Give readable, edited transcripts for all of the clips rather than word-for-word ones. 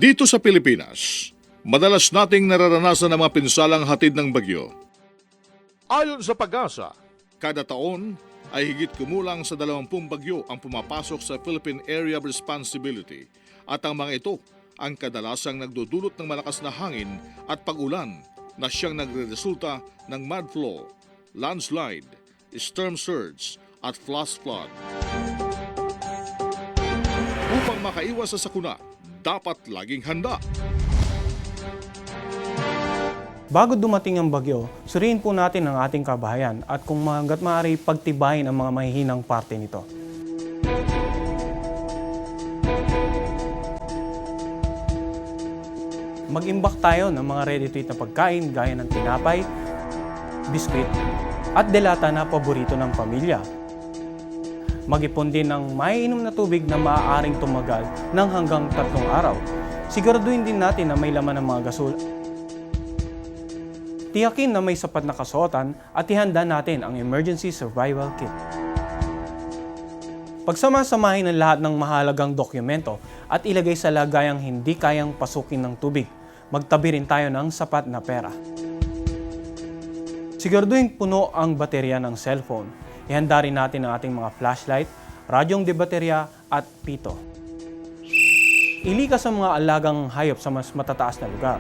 Dito sa Pilipinas, madalas nating nararanasan ang mga pinsalang hatid ng bagyo. Ayon sa Pag-asa, kada taon ay higit kumulang sa 20 bagyo ang pumapasok sa Philippine Area of Responsibility at ang mga ito ang kadalasang nagdudulot ng malakas na hangin at pag-ulan na siyang nagreresulta ng mud flow, landslide, storm surge at flash flood. Upang makaiwas sa sakuna, dapat laging handa. Bago dumating ang bagyo, suriin po natin ang ating kabahayan at kung hangga't maaari pagtibayin ang mga mahihinang parte nito. Mag-imbak tayo ng mga ready-to-eat na pagkain gaya ng tinapay, biskwit, at delata na paborito ng pamilya. Mag-ipon din ng maiinom na tubig na maaaring tumagal ng hanggang 3 araw. Siguraduhin din natin na may laman ng mga gasol. Tiyakin na may sapat na kasuotan at ihanda natin ang emergency survival kit. Pagsama-samahin ang lahat ng mahalagang dokumento at ilagay sa lagayang hindi kayang pasukin ng tubig. Magtabi rin tayo ng sapat na pera. Siguraduhin puno ang baterya ng cellphone. Ihanda rin natin ang ating mga flashlight, radyong debaterya at pito. Ilikas ang mga alagang hayop sa mas matataas na lugar.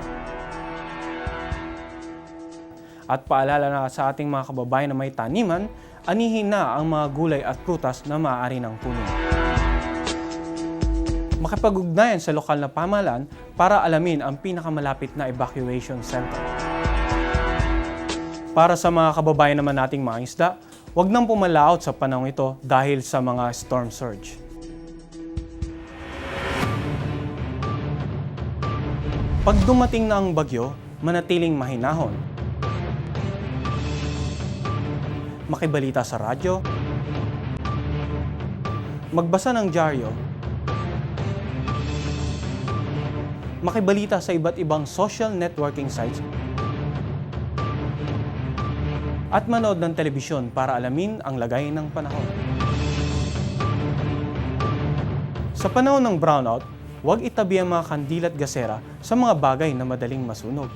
At paalala na sa ating mga kababayan na may taniman, anihin na ang mga gulay at prutas na maaari ng punin. Makipag-ugnayan sa lokal na pamahalaan para alamin ang pinakamalapit na evacuation center. Para sa mga kababayan naman nating mga isda, huwag nang pumalaot sa panahon ito dahil sa mga storm surge. Pag dumating na ang bagyo, manatiling mahinahon. Makibalita sa radyo. Magbasa ng dyaryo. Makibalita sa iba't ibang social networking sites. At manood ng telebisyon para alamin ang lagay ng panahon. Sa panahon ng brownout, huwag itabi ang mga kandila at gasera sa mga bagay na madaling masunog.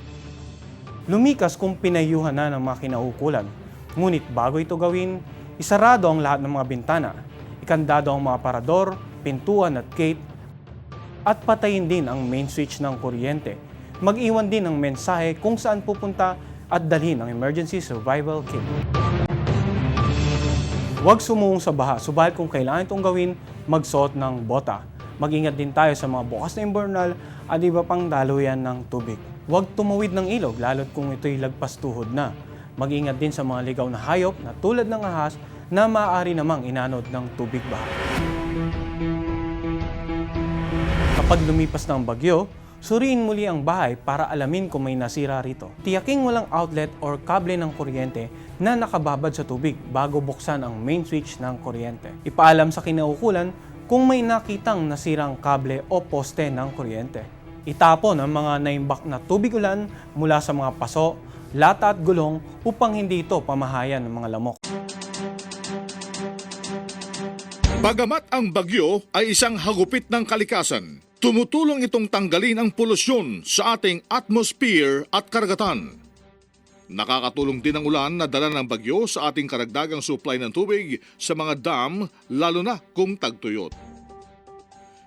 Lumikas kung pinayuhan na ng mga kinaukulan, ngunit bago ito gawin, isarado ang lahat ng mga bintana, ikandado ang mga parador, pintuan at gate, at patayin din ang main switch ng kuryente. Mag-iwan din ng mensahe kung saan pupunta at dalhin ang emergency survival kit. Huwag sumuong sa baha, subalit kung kailangan itong gawin, magsuot ng bota. Mag-ingat din tayo sa mga bukas na imburnal at iba pang daluyan ng tubig. Huwag tumawid ng ilog, lalo't kung ito'y lagpas tuhod na. Mag-ingat din sa mga ligaw na hayop na tulad ng ahas na maaari namang inanod ng tubig baha. Kapag lumipas ng bagyo, suriin muli ang bahay para alamin kung may nasira rito. Tiyaking walang outlet or kable ng kuryente na nakababad sa tubig bago buksan ang main switch ng kuryente. Ipaalam sa kinaukulan kung may nakitang nasirang kable o poste ng kuryente. Itapon ang mga naimbak na tubig ulan mula sa mga paso, lata at gulong upang hindi ito pamahayan ng mga lamok. Bagamat ang bagyo ay isang hagupit ng kalikasan, tumutulong itong tanggalin ang polusyon sa ating atmosphere at karagatan. Nakakatulong din ang ulan na dala ng bagyo sa ating karagdagang supply ng tubig sa mga dam, lalo na kung tagtuyot.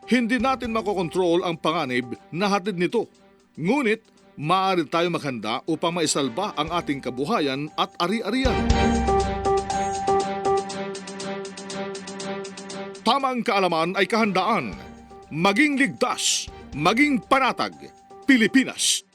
Hindi natin makokontrol ang panganib na hatid nito, ngunit maaari tayo maghanda upang maisalba ang ating kabuhayan at ari-arian. Tamang kaalaman ay kahandaan. Maging ligtas, maging panatag, Pilipinas.